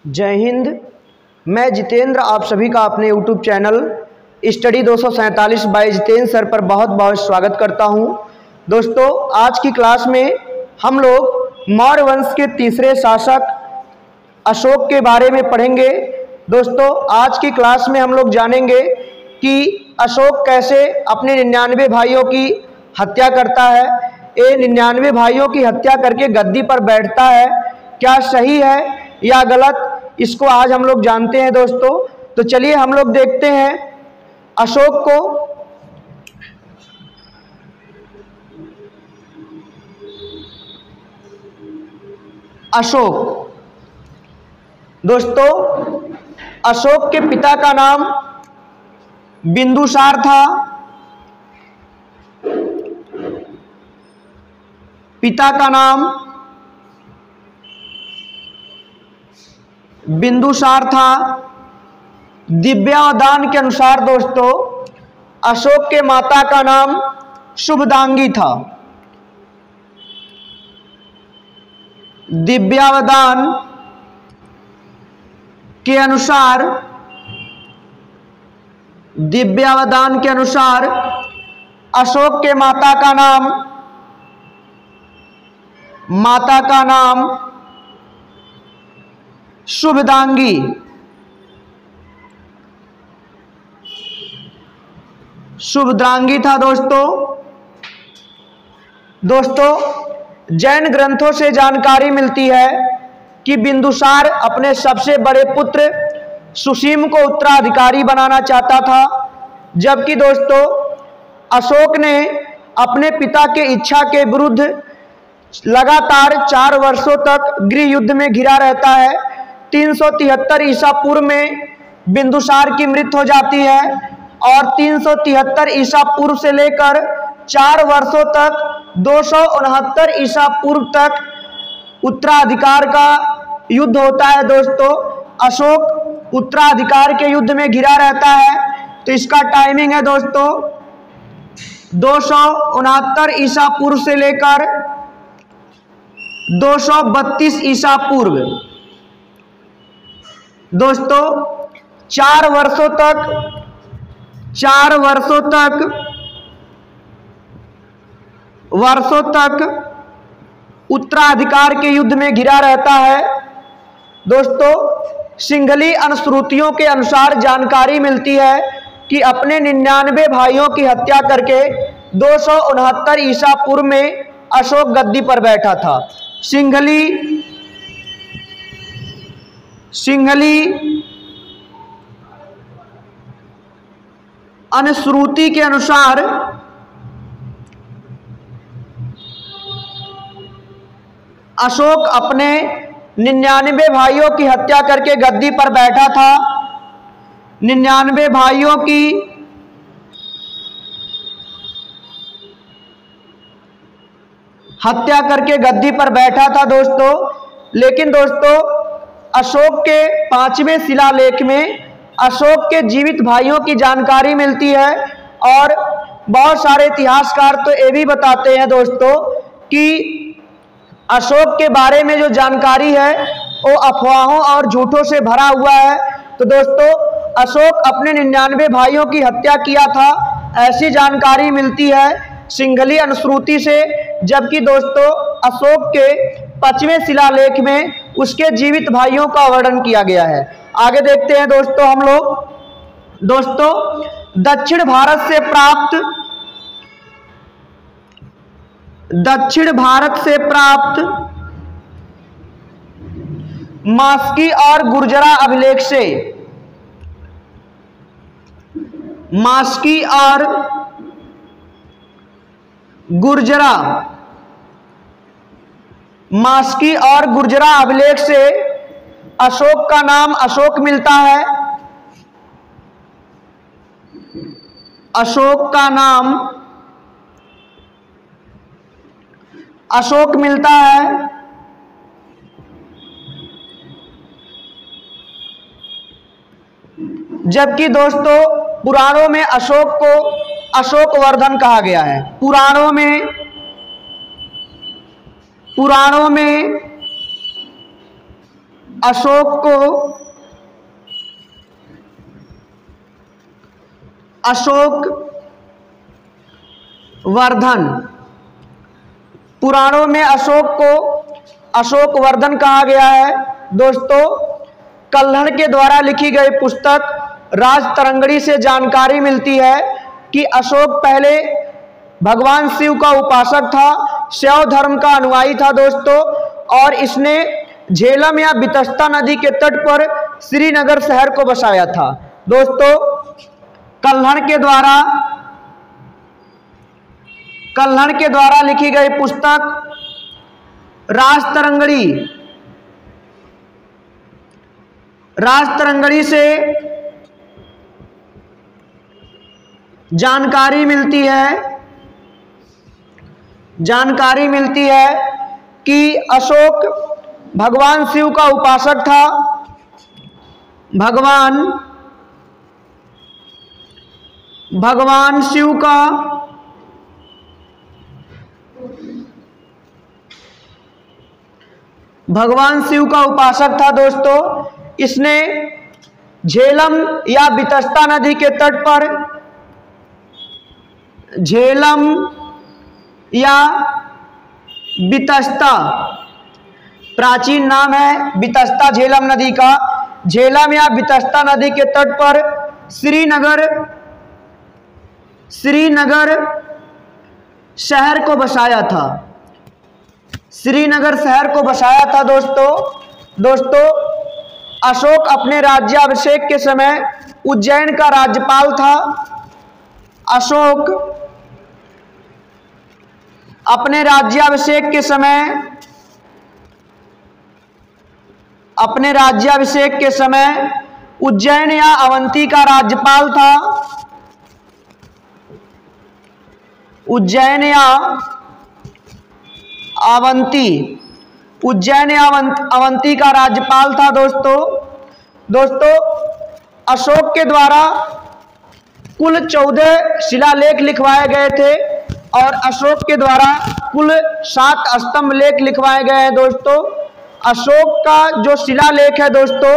जय हिंद। मैं जितेंद्र आप सभी का अपने YouTube channel study 247 by Jitendra sir पर बहुत बहुत स्वागत करता हूं। दोस्तों, आज की क्लास में हम लोग मौर्य वंश के तीसरे शासक अशोक के बारे में पढ़ेंगे। दोस्तों, आज की क्लास में हम लोग जानेंगे कि अशोक कैसे अपने 99 भाइयों की हत्या करता है। ये 99 भाइयों की हत्या करके गद्दी पर बैठता है, क्या सही है या गलत, इसको आज हम लोग जानते हैं। दोस्तों, तो चलिए हम लोग देखते हैं अशोक को। अशोक, दोस्तों, अशोक के पिता का नाम बिंदुसार था। पिता का नाम बिंदुसार था। दिव्यावदान के अनुसार दोस्तों अशोक के माता का नाम शुभदांगी था। दिव्यावदान के अनुसार अशोक के माता का नाम शुभदांगी था। दोस्तों, जैन ग्रंथों से जानकारी मिलती है कि बिंदुसार अपने सबसे बड़े पुत्र सुसीम को उत्तराधिकारी बनाना चाहता था, जबकि दोस्तों अशोक ने अपने पिता के इच्छा के विरुद्ध लगातार 4 वर्षों तक गृह युद्ध में घिरा रहता है। 373 ईसा पूर्व में बिंदुसार की मृत्यु हो जाती है और 373 ईसा पूर्व से लेकर 4 वर्षों तक 269 ईसा पूर्व तक उत्तराधिकार का युद्ध होता है। दोस्तों, अशोक उत्तराधिकार के युद्ध में घिरा रहता है, तो इसका टाइमिंग है दोस्तों 269 ईसा पूर्व से लेकर 232 ईसा पूर्व। दोस्तों, 4 वर्षों तक उत्तराधिकार के युद्ध में घिरा रहता है। दोस्तों, सिंघली अनुश्रुतियों के अनुसार जानकारी मिलती है कि अपने 99 भाइयों की हत्या करके 269 ईसा पूर्व में अशोक गद्दी पर बैठा था। सिंघली अनुश्रुति के अनुसार अशोक अपने 99 भाइयों की हत्या करके गद्दी पर बैठा था। 99 भाइयों की हत्या करके गद्दी पर बैठा था दोस्तों। लेकिन दोस्तों, अशोक के 5वें शिलालेख में अशोक के जीवित भाइयों की जानकारी मिलती है और बहुत सारे इतिहासकार तो ये भी बताते हैं दोस्तों कि अशोक के बारे में जो जानकारी है वो अफवाहों और झूठों से भरा हुआ है। तो दोस्तों, अशोक अपने 99 भाइयों की हत्या किया था, ऐसी जानकारी मिलती है सिंघली अनुश्रुति से, जबकि दोस्तों अशोक के 5वें शिलालेख में उसके जीवित भाइयों का वर्णन किया गया है। आगे देखते हैं दोस्तों हम लोग। दोस्तों, दक्षिण भारत से प्राप्त मास्की और गुर्जरा अभिलेख से अशोक का नाम अशोक मिलता है। अशोक का नाम अशोक मिलता है। जबकि दोस्तों पुराणों में अशोक को अशोकवर्धन कहा गया है। पुराणों में अशोक को अशोक वर्धन, पुराणों में अशोक को अशोक वर्धन कहा गया है। दोस्तों, कल्हड़ के द्वारा लिखी गई पुस्तक राजतरंगिणी से जानकारी मिलती है कि अशोक पहले भगवान शिव का उपासक था, शैव धर्म का अनुयायी था दोस्तों, और इसने झेलम या बितस्ता नदी के तट पर श्रीनगर शहर को बसाया था। दोस्तों, कल्हड़ के द्वारा लिखी गई पुस्तक राजतरंगिणी से जानकारी मिलती है कि अशोक भगवान शिव का उपासक था। भगवान शिव का उपासक था दोस्तों। इसने झेलम या बितस्ता नदी के तट पर झेलम या बितस्ता, प्राचीन नाम है बितस्ता झेलम नदी का, झेलम या बितस्ता नदी के तट पर श्रीनगर शहर को बसाया था। श्रीनगर शहर को बसाया था दोस्तों, अशोक अपने राज्याभिषेक के समय उज्जैन का राज्यपाल था। अशोक अपने राज्याभिषेक के समय उज्जैन या अवंती का राज्यपाल था। उज्जैन या अवंती का राज्यपाल था दोस्तों, अशोक के द्वारा कुल 14 शिलालेख लिखवाए गए थे और अशोक के द्वारा कुल 7 स्तंभ लेख लिखवाए गए हैं दोस्तों। अशोक का जो शिलालेख है दोस्तों,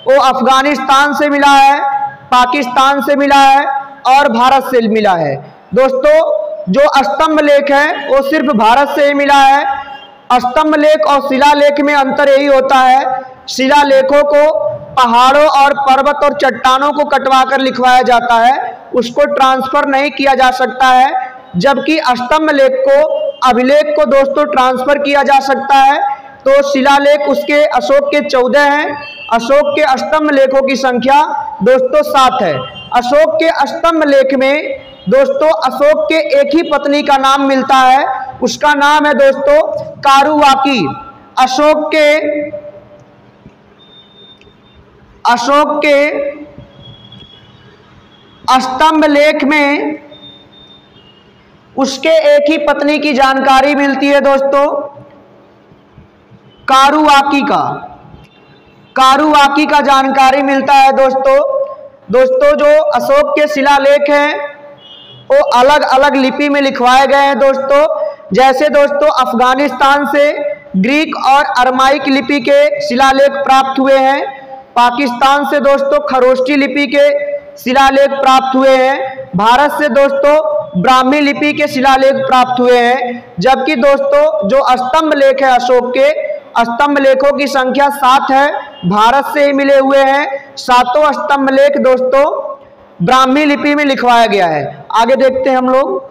वो अफगानिस्तान से मिला है, पाकिस्तान से मिला है और भारत से मिला है। दोस्तों, जो स्तंभ लेख है वो सिर्फ भारत से ही मिला है। स्तंभ लेख और शिलालेख में अंतर यही होता है, शिलालेखों को पहाड़ों और पर्वत और चट्टानों को कटवाकर लिखवाया जाता है, उसको ट्रांसफर नहीं किया जा सकता है, जबकि स्तंभ लेख को, अभिलेख को दोस्तों ट्रांसफर किया जा सकता है। तो शिलालेख उसके अशोक के 14 हैं, अशोक के स्तंभ लेखों की संख्या दोस्तों 7 है। अशोक के स्तंभ लेख में दोस्तों अशोक के एक ही पत्नी का नाम मिलता है, उसका नाम है दोस्तों कारुवाकी। अशोक के स्तंभ लेख में उसके एक ही पत्नी की जानकारी मिलती है दोस्तों, कारुवाकी का जानकारी मिलता है दोस्तों। जो अशोक के शिलालेख हैं वो अलग अलग लिपि में लिखवाए गए हैं दोस्तों। जैसे दोस्तों अफगानिस्तान से ग्रीक और अरमाइक लिपि के शिलालेख प्राप्त हुए हैं, पाकिस्तान से दोस्तों खरोष्टी लिपि के शिलालेख प्राप्त हुए हैं, भारत से दोस्तों ब्राह्मी लिपि के शिलालेख प्राप्त हुए हैं। जबकि दोस्तों जो स्तंभ लेख है अशोक के, स्तंभ लेखों की संख्या 7 है, भारत से ही मिले हुए हैं। 7 स्तंभ लेख दोस्तों ब्राह्मी लिपि में लिखवाया गया है। आगे देखते हैं हम लोग।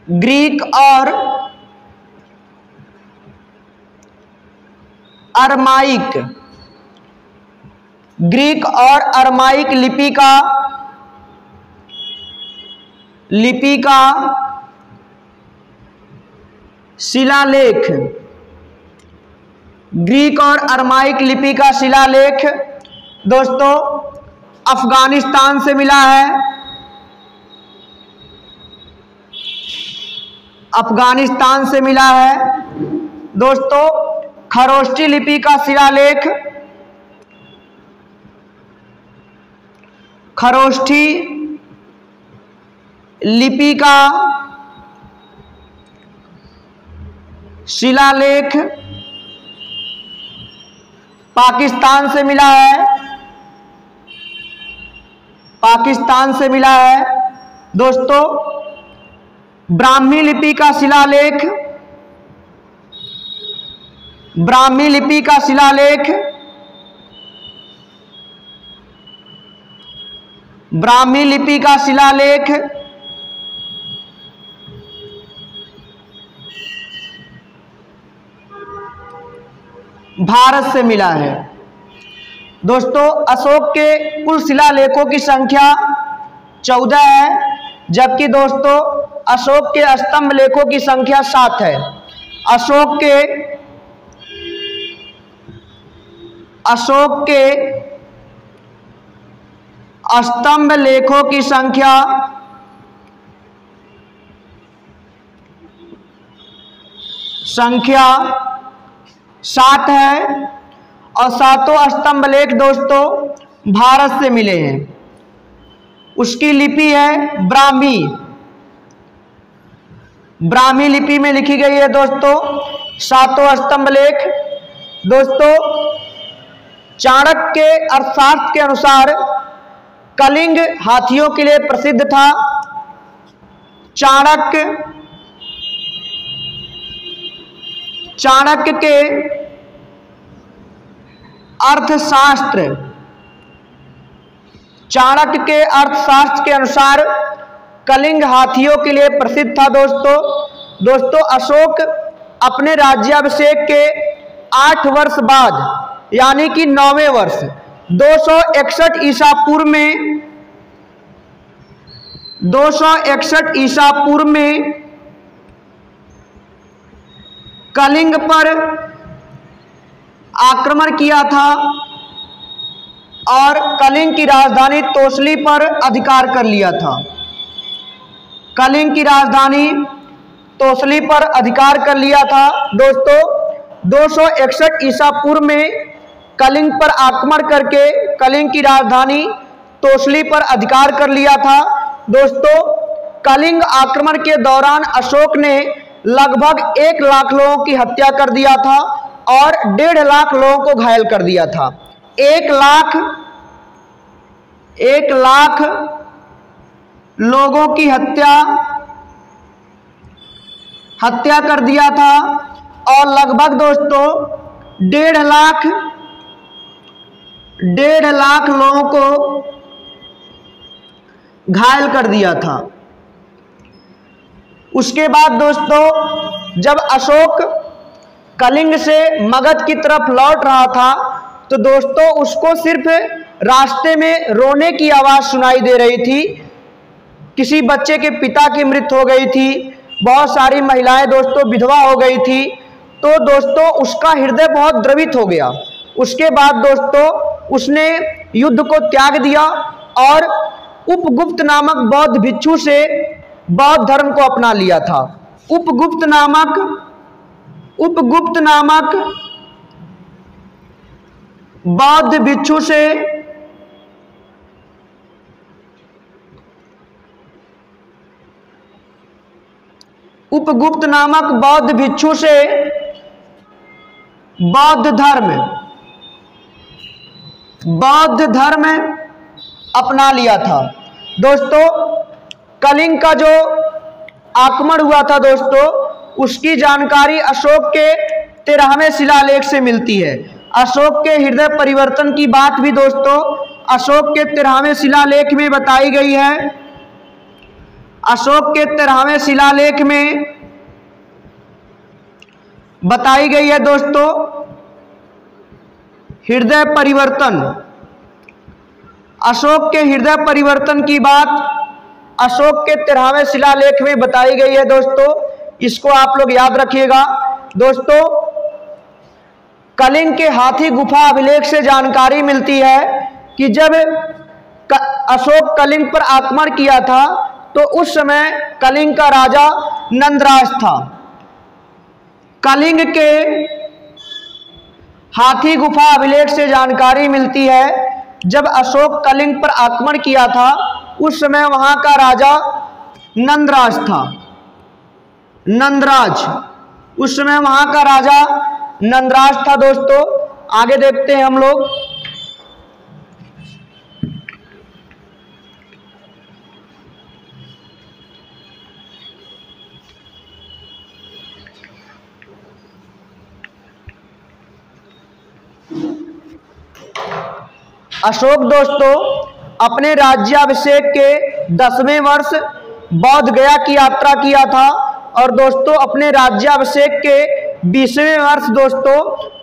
ग्रीक और अरमाइक लिपि का शिलालेख, ग्रीक और अरमाइक लिपि का शिलालेख दोस्तों अफगानिस्तान से मिला है। अफगानिस्तान से मिला है। दोस्तों, खरोष्ठी लिपि का शिलालेख, खरोष्ठी लिपि का शिलालेख पाकिस्तान से मिला है, पाकिस्तान से मिला है। दोस्तों, ब्राह्मी लिपि का शिलालेख, ब्राह्मी लिपि का शिलालेख, ब्राह्मी लिपि का शिलालेख भारत से मिला है। दोस्तों, अशोक के कुल शिलालेखों की संख्या 14 है, जबकि दोस्तों अशोक के स्तंभ लेखों की संख्या 7 है। अशोक के स्तंभ लेखों की संख्या 7 है और सातों स्तंभ लेख दोस्तों भारत से मिले हैं। उसकी लिपि है ब्राह्मी, ब्राह्मी लिपि में लिखी गई है दोस्तों सातों स्तंभ लेख। दोस्तों, चाणक्य के अर्थशास्त्र के अनुसार कलिंग हाथियों के लिए प्रसिद्ध था। चाणक्य के अर्थशास्त्र के अनुसार कलिंग हाथियों के लिए प्रसिद्ध था। दोस्तों अशोक अपने राज्याभिषेक के 8 वर्ष बाद यानी कि 9वें वर्ष 261 ईसा पूर्व में कलिंग पर आक्रमण किया था और कलिंग की राजधानी तोसली पर अधिकार कर लिया था। कलिंग की राजधानी तोसली पर अधिकार कर लिया था। दोस्तों, 261 ईसा पूर्व में कलिंग पर आक्रमण करके कलिंग की राजधानी तोसली पर अधिकार कर लिया था। दोस्तों, कलिंग आक्रमण के दौरान अशोक ने लगभग 1 लाख लोगों की हत्या कर दिया था और 1.5 लाख लोगों को घायल कर दिया था। 1 लाख लोगों की हत्या कर दिया था और लगभग दोस्तों 1.5 लाख लोगों को घायल कर दिया था। उसके बाद दोस्तों जब अशोक कलिंग से मगध की तरफ लौट रहा था तो दोस्तों उसको सिर्फ रास्ते में रोने की आवाज सुनाई दे रही थी। किसी बच्चे के पिता की मृत्यु हो गई थी, बहुत सारी महिलाएं दोस्तों विधवा हो गई थी। तो दोस्तों उसका हृदय बहुत द्रवित हो गया। उसके बाद दोस्तों उसने युद्ध को त्याग दिया और उपगुप्त नामक बौद्ध भिक्षु से बौद्ध धर्म को अपना लिया था। उपगुप्त नामक बौद्ध भिक्षु से बौद्ध धर्म अपना लिया था। दोस्तों कलिंग का जो आक्रमण हुआ था दोस्तों उसकी जानकारी अशोक के 13वें शिलालेख से मिलती है। अशोक के हृदय परिवर्तन की बात भी दोस्तों अशोक के 13वें शिलालेख में बताई गई है। अशोक के 13वें शिलालेख में बताई गई है दोस्तों हृदय परिवर्तन। अशोक के हृदय परिवर्तन की बात अशोक के 13वें शिलालेख में बताई गई है दोस्तों, इसको आप लोग याद रखिएगा। दोस्तों कलिंग के हाथी गुफा अभिलेख से जानकारी मिलती है कि जब अशोक कलिंग पर आक्रमण किया था तो उस समय कलिंग का राजा नंदराज था। कलिंग के हाथी गुफा अभिलेख से जानकारी मिलती है, जब अशोक कलिंग पर आक्रमण किया था उस समय वहां का राजा नंदराज था। नंदराज, उस समय वहां का राजा नंदराज था। दोस्तों आगे देखते हैं हम लोग। अशोक दोस्तों अपने राज्याभिषेक के 10वें वर्ष बौद्ध गया की यात्रा किया था और दोस्तों अपने राज्याभिषेक के 20वें वर्ष दोस्तों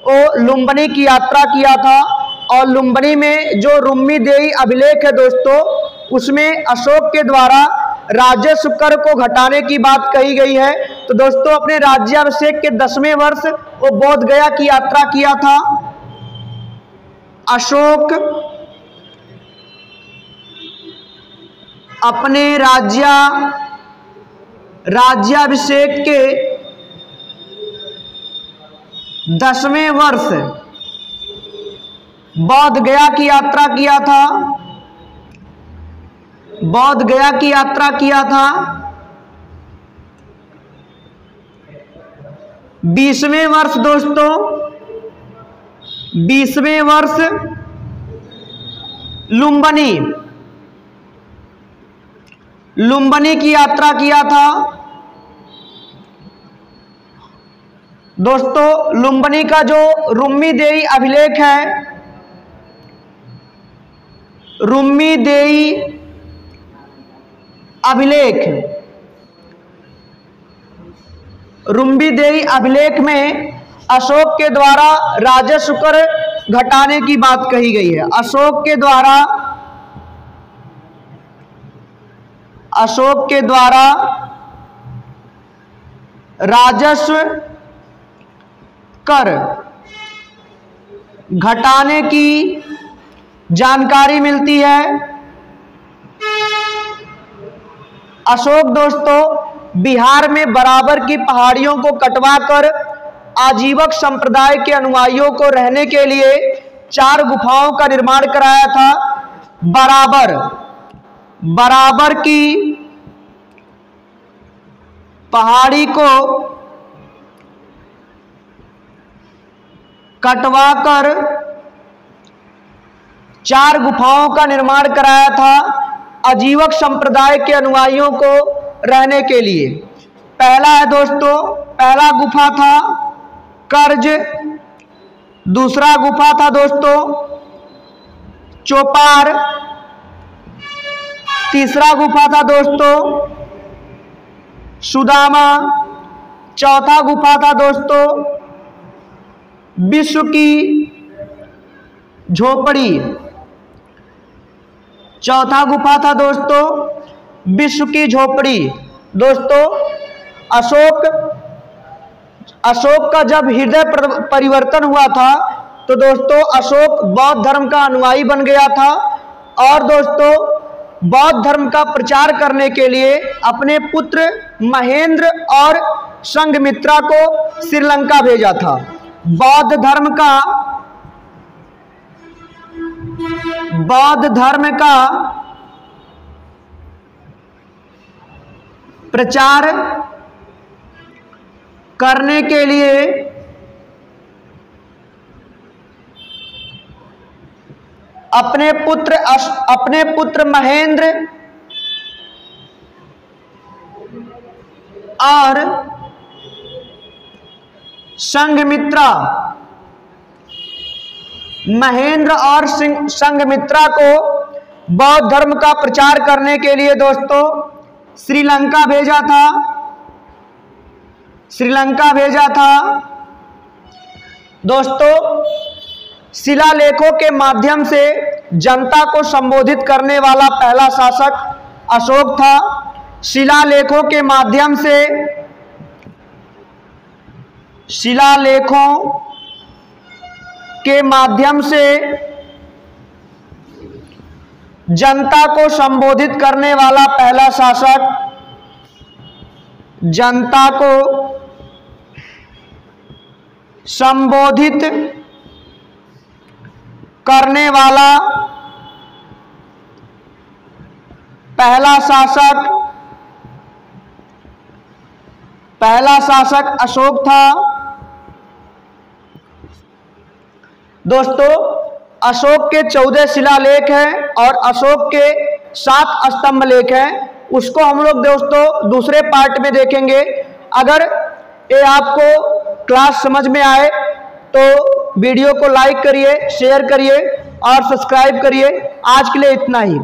वो लुम्बिनी की यात्रा किया था। और लुम्बिनी में जो रुम्मी देई अभिलेख है दोस्तों, उसमें अशोक के द्वारा राजस्व कर को घटाने की बात कही गई है। तो दोस्तों अपने राज्याभिषेक के 10वें वर्ष वो बौद्ध गया की यात्रा किया था। अशोक अपने राज्याभिषेक के 10वें वर्ष बौद्ध गया की यात्रा किया था। बौद्ध गया की यात्रा किया था। 20वें वर्ष दोस्तों, 20वें वर्ष लुम्बिनी की यात्रा किया था। दोस्तों लुम्बिनी का जो रुम्मी देई अभिलेख है, रुम्मी देई अभिलेख, रुम्मी देई अभिलेख में अशोक के द्वारा राजस्व कर घटाने की बात कही गई है। अशोक के द्वारा राजस्व कर घटाने की जानकारी मिलती है। अशोक दोस्तों बिहार में बराबर की पहाड़ियों को कटवाकर आजीवक संप्रदाय के अनुयायियों को रहने के लिए 4 गुफाओं का निर्माण कराया था। बराबर की पहाड़ी को कटवाकर 4 गुफाओं का निर्माण कराया था आजीवक संप्रदाय के अनुयायियों को रहने के लिए। पहला है दोस्तों, पहला गुफा था कर्ज, दूसरा गुफा था दोस्तों चौपार, तीसरा गुफा था दोस्तों सुदामा, चौथा गुफा था दोस्तों विश्व की झोपड़ी, चौथा गुफा था दोस्तों विश्व की झोपड़ी। दोस्तों अशोक का जब हृदय परिवर्तन हुआ था तो दोस्तों अशोक बौद्ध धर्म का अनुयायी बन गया था और दोस्तों बौद्ध धर्म का प्रचार करने के लिए अपने पुत्र महेंद्र और संघमित्रा को श्रीलंका भेजा था। बौद्ध धर्म का प्रचार करने के लिए अपने पुत्र महेंद्र और संघमित्रा, महेंद्र और संघमित्रा को बौद्ध धर्म का प्रचार करने के लिए दोस्तों श्रीलंका भेजा था। दोस्तों शिलालेखों के माध्यम से जनता को संबोधित करने वाला पहला शासक अशोक था। शिलालेखों के माध्यम से जनता को संबोधित करने वाला पहला शासक जनता को संबोधित करने वाला पहला शासक अशोक था। दोस्तों, अशोक के 14 शिलालेख हैं और अशोक के 7 स्तंभ लेख हैं। उसको हम लोग दोस्तों दूसरे पार्ट में देखेंगे। अगर ये आपको क्लास समझ में आए तो वीडियो को लाइक करिए, शेयर करिए और सब्सक्राइब करिए। आज के लिए इतना ही।